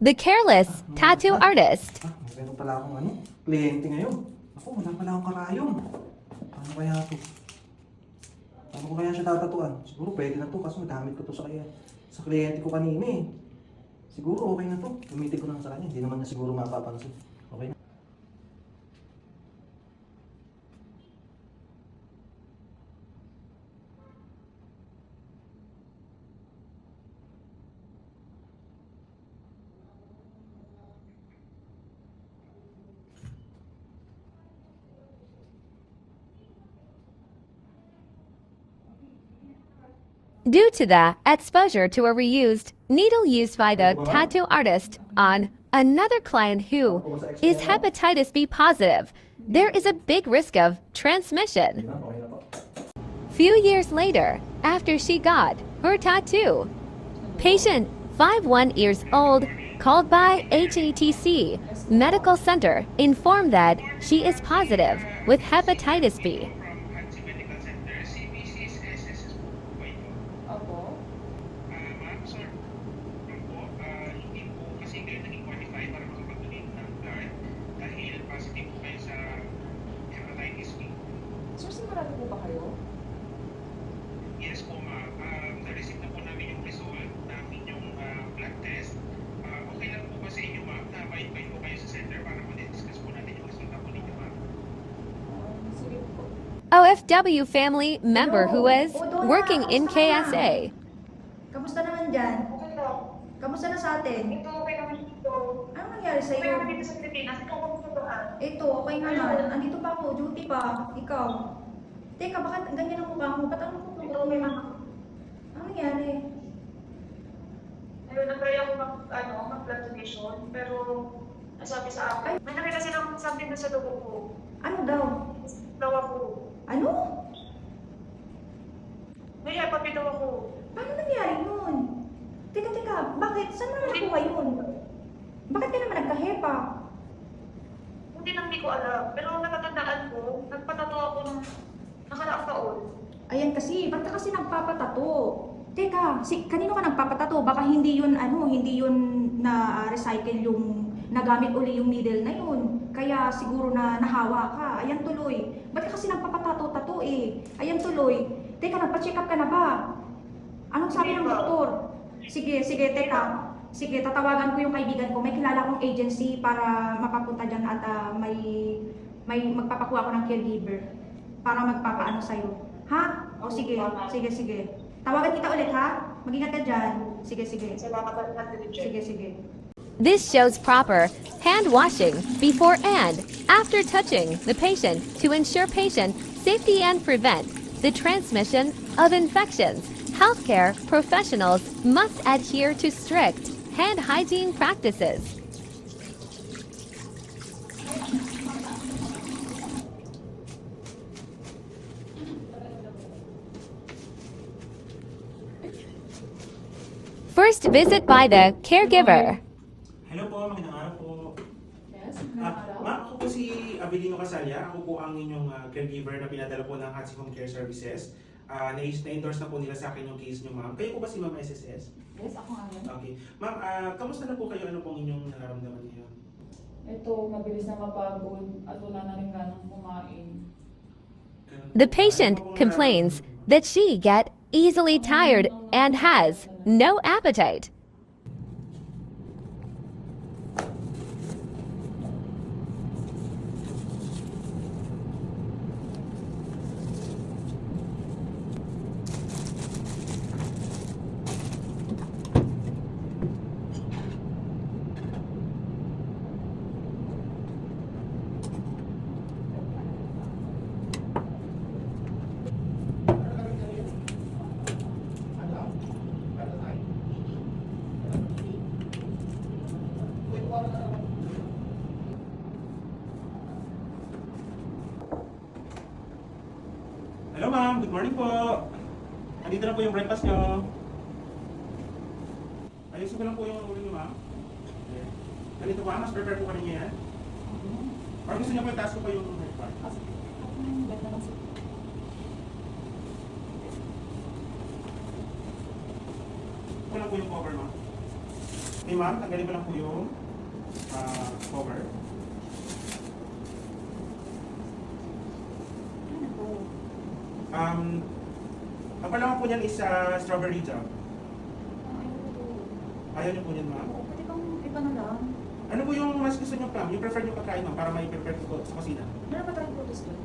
The careless tattoo artist. Meron pala akong kliyente ngayon. Ako, wala pala akong karayom. Paano kaya ito? Paano ko kaya siya tatatuan? Siguro pwede na to kasi nagamit ko to sa kliyente ko kanina eh. Siguro okay na to. Gamitin ko lang sa kanya. Hindi naman niya siguro mapapansin. Okay na. Due to the exposure to a reused needle used by the tattoo artist on another client who is hepatitis B positive, there is a big risk of transmission. Okay na po. Few years later, after she got her tattoo, patient 51 years old called by HATC Medical Center informed that she is positive with hepatitis B. Opo. Ma'am, sir, po, hindi po kasi kayo naging qualify para makapag-donate ng blood dahil positive po kayo sa hepatitis B. Sir, sigurado po ba kayo? Yes po, ma'am. Na-receive na po namin yung result ng inyong blood test. Okay lang po ba sa inyo, ma'am, na ma-invite po kayo sa center para ma-discuss po natin yung resulta po ninyo, ma'am? Sige po. OFW family member who is working in KSA. Kamusta naman dyan? Okay lang. Kamusta na sa atin? Ito, okay naman dito. Ano nangyari Okay sa'yo? naman dito sa Pilipinas. Ikaw kung tutuhan. Ito, okay naman. Andito pa ako, duty pa. Ikaw. Teka, bakit ganyan ang mukha mo? Ba't ang mukha Ito, mo? may mga... Ano nangyari? Ayun, nag-try ako mag-blood donation. Pero, nasabi sa akin, may nakita silang something doon sa dugo ko. Ano daw? Daw ako. Ano? May hepapi daw ako. Paano nangyari yun? Teka, bakit? Saan mo naman nakuha yun? Bakit ka naman nagkahepa? Hindi lang hindi ko alam. Pero natatandaan ko, nagpatato ako nung nakaraang taon. Ayan kasi, ba't ka kasi nagpapatato? Teka, kanino ka nagpapatato? Baka hindi yun na recycle yung nagamit uli yung needle na yun. Kaya siguro na nahawa ka. Ayan tuloy. Ba't ka kasi nagpapatato-tato eh? Ayan tuloy. Teka, nagpa-check up ka na ba? Anong sabi ng doktor? Sige, teka. Sige, tatawagan ko yung kaibigan ko. May kilala akong agency para mapapunta dyan at may magpapakuha ko ng caregiver para magpapaano sa'yo. Ha? O sige. Tawagan kita ulit ha? Mag-ingat ka dyan. Sige. Salamat at nag-reject. Sige. This shows proper hand washing before and after touching the patient to ensure patient safety and prevent the transmission of infections. Healthcare professionals must adhere to strict hand hygiene practices. First visit by the caregiver. Hello po, magandang araw po. Yes, magandang araw. Ma'am, ako po si Abilino Casalia. Ako po ang inyong caregiver na pinadala po ng Hatsi Home Care Services. Na-endorse na po nila sa akin yung case nyo, ma'am. Kayo po ba si Ma'am SSS? Yes, ako nga yan. Okay. Ma'am, kamusta na po kayo? Ano pong inyong nararamdaman ngayon? Ito, mabilis na mapagod at wala na rin ganang kumain. The patient complains that she get easily tired and has no appetite. Hello ma'am, good morning po. Andito na po yung breakfast nyo. Ayusin ko lang po yung ulo nyo, ma'am. Okay. Ganito po, mas prepare po kanina yan. Or gusto niyo po yung task ko pa yung breakfast? Ito lang po yung cover, ma'am. Okay ma'am, tanggalin ko lang po yung cover. Ano po? Ang palaman po niyan is strawberry jam. Ayoko po. Ayaw niyo po niyan ma'am? Oo, pwede bang iba na lang? Ano po yung mas gusto niyo ma'am? Yung prefer niyo pagkain ma'am para may prepare ko sa kusina? Meron ba tayong prutas doon?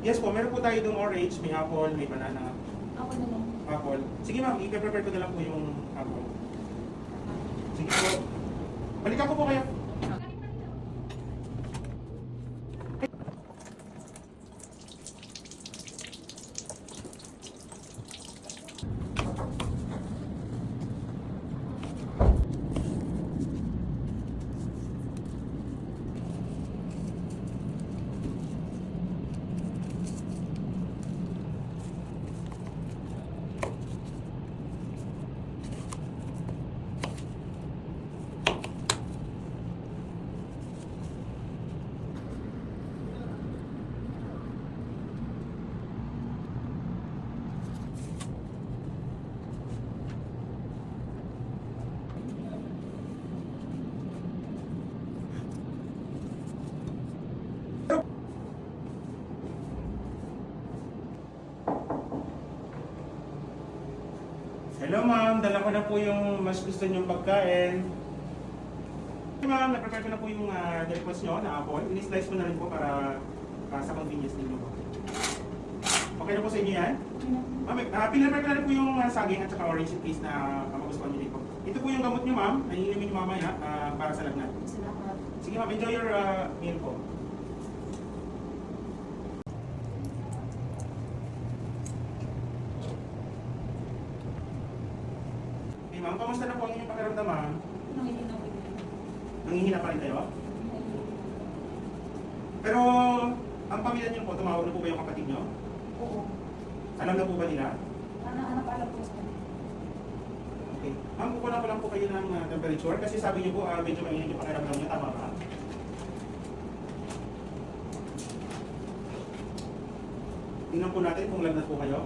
Yes po, meron po tayo yung orange, may apple, may banana, Ako na lang. apple. Sige ma'am, i-prepare ko na lang po yung apple. Sige po. Balikan ko po kayo. Hello ma'am, dala ko na po yung mas gusto niyong pagkain. Okay ma'am, na-prepare ko na po yung request niyo na apple. In-slice ko na rin po para sa convenience ninyo po. Okay na po sa inyo yan? Ma'am, pinrepare ko na rin po yung saging at saka orange in case na magustuhan niyo din po. Ito po yung gamot niyo ma'am, naiinumin niyo mamaya para sa lagnat. Salamat. Sige ma'am, enjoy your meal po. Okay ma'am, kamusta na po ang inyong pakiramdam ma'am? Nangihina ko yun. Nangihina pa rin kayo? Pero ang pamilya niyo po, tumawag na po ba yung kapatid niyo? Oo. Alam na po ba nila? Anak alam ko sa kanila. Okay. Ma'am, kukunan ko lang po kayo ng temperature kasi sabi niyo po medyo mainit yung pakiramdam niyo. Tama ba? Tingnan po natin kung lagnat po kayo.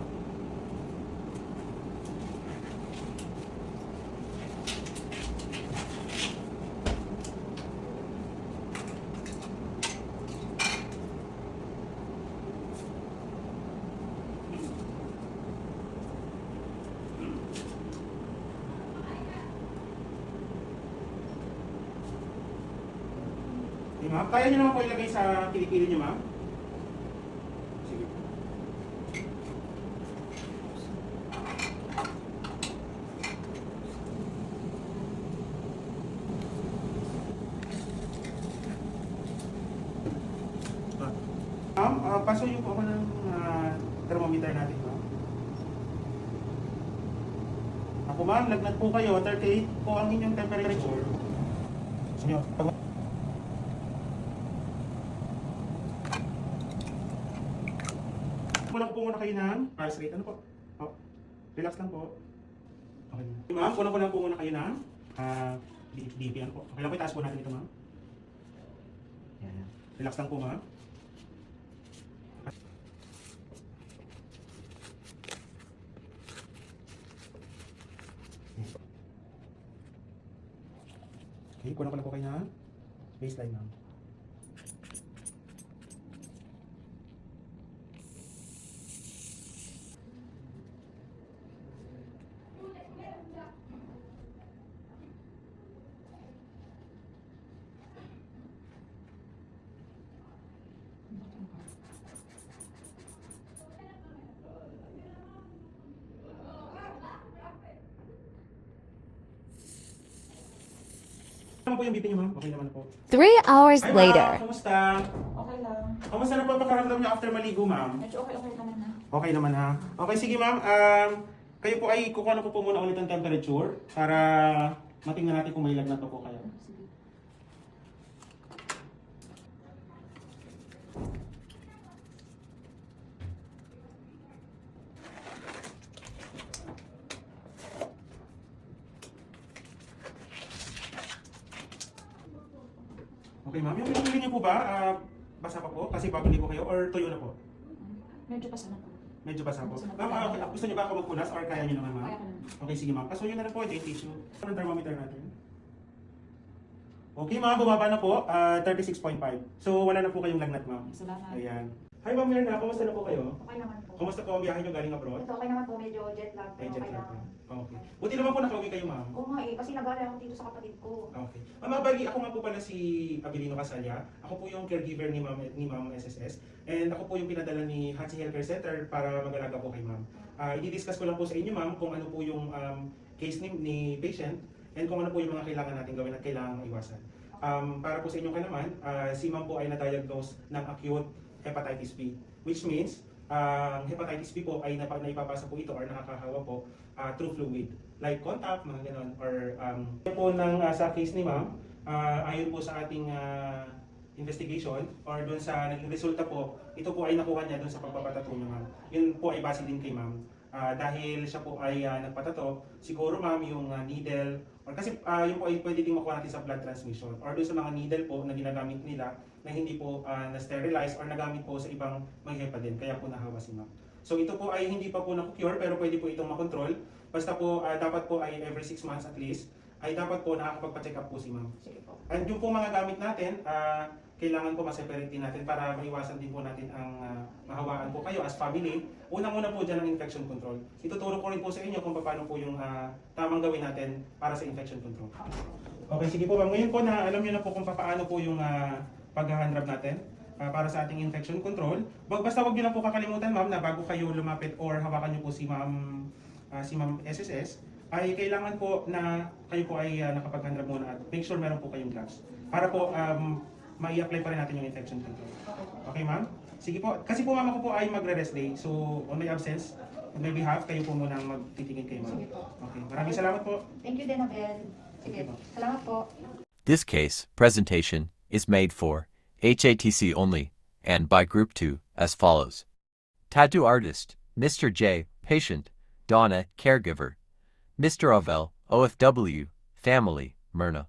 Okay, ma'am. Kaya niyo naman po ilagay sa kilikili niyo, ma'am? Sige. Ma'am, pasuyo po ako ng thermometer natin, ma'am. Ako, ma'am, lagnat po kayo. 38 po ang inyong temperature. Sige, kunan po muna kayo ng pulse rate. Ano po? Oh, relax lang po. Okay. Ma'am, kunan po muna kayo ng BP. Ano po? Okay lang po, itaas po natin ito, ma'am. Yan. Relax lang po, ma'am. Okay, kunan ko lang po kayo ng baseline, ma'am. Ano po yung BP niyo, ma'am? Okay naman po. 3 hours Hi, ma'am. later. Kamusta? Okay lang. Kamusta na po ang pakaramdam niyo after maligo, ma'am? Medyo okay naman na. Okay naman ha. Okay, sige ma'am. Kayo po ay kukuha na po muna ulit ang temperature para matingnan natin kung may lagnat na po kayo. Sige. Okay ma'am, yung pinili niyo po ba, basa pa po? Kasi bago ligo kayo or tuyo na po? Medyo pa sana po. Medyo basa po. Basa na po. Ma'am, gusto niyo ba ako magpunas or kaya niyo naman ma'am? Kaya ka naman. Okay, sige ma'am. Pasuyo na lang po, ito yung tissue. Ano ang thermometer natin? Okay ma'am, bumaba na po, 36.5. So wala na po kayong lagnat ma'am. Salamat. Ayan. Hi ma'am Mirna, kumusta na po kayo? Okay naman po. Kumusta po ang biyahe nyo galing abroad? Ito, okay naman po, medyo jet lag. Ay, Pero jet okay lag lang. na. Okay. Buti naman po nakauwi kayo ma'am. Oo nga kasi nag-aaral ako dito sa kapatid ko. Okay. Ma'am, bali ako nga po pala si Abilino Casalya. Ako po yung caregiver ni Ma'am SSS. And ako po yung pinadala ni Hatsi Healthcare Center para mag-alaga po kay ma'am. I-discuss ko lang po sa inyo ma'am kung ano po yung case ni patient and kung ano po yung mga kailangan natin gawin at kailangan maiwasan. Para po sa inyong kalaman, si ma'am po ay na-diagnose ng acute hepatitis B, which means hepatitis B po ay naipapasa po ito or nakakahawa po through fluid, like contact, mga ganon, or po sa case ni ma'am, ayon po sa ating investigation or doon sa naging resulta po, ito po ay nakuha niya doon sa pagpapatato niya ma'am. Yun po ay base din kay ma'am. Dahil siya po ay nagpatato, siguro ma'am yung needle, or kasi yun po ay pwede din makuha natin sa blood transmission or doon sa mga needle po na ginagamit nila na hindi po na-sterilize or nagamit po sa ibang may hepa din, kaya po nahawa si ma'am. So ito po ay hindi pa po na-cure pero pwede po itong makontrol. Basta po dapat po ay every 6 months at least ay dapat po nakakapagpa-check up po si ma'am. Sige po. And yung po mga gamit natin, kailangan po ma-separate din natin para maiwasan din po natin ang mahawaan po kayo as family. Unang-una po dyan ang infection control. Ituturo ko rin po sa inyo kung paano po yung tamang gawin natin para sa infection control. Okay, sige po ma'am. Ngayon po na alam niyo na po kung paano po yung pag-hand-rub natin para sa ating infection control. Basta wag niyo lang po kakalimutan ma'am na bago kayo lumapit or hawakan niyo po si ma'am SSS, ay kailangan po na kayo po ay nakapag-hand-rub muna at make sure meron po kayong gloves. Para po mai-apply pa rin natin yung infection control. Okay ma'am? Sige po. Kasi po ma'am ako po ay magre-rest day. So on my absence, on my behalf, kayo po muna ang magtitingin kay ma'am. Sige po. Okay. Maraming salamat po. Thank you din, Abel. Sige, Sige po. salamat po. This case presentation is made for HATC only and by Group 2 as follows. Tattoo artist, Mr. J, patient, Donna, caregiver, Mr. Ovel, OFW, family, Myrna.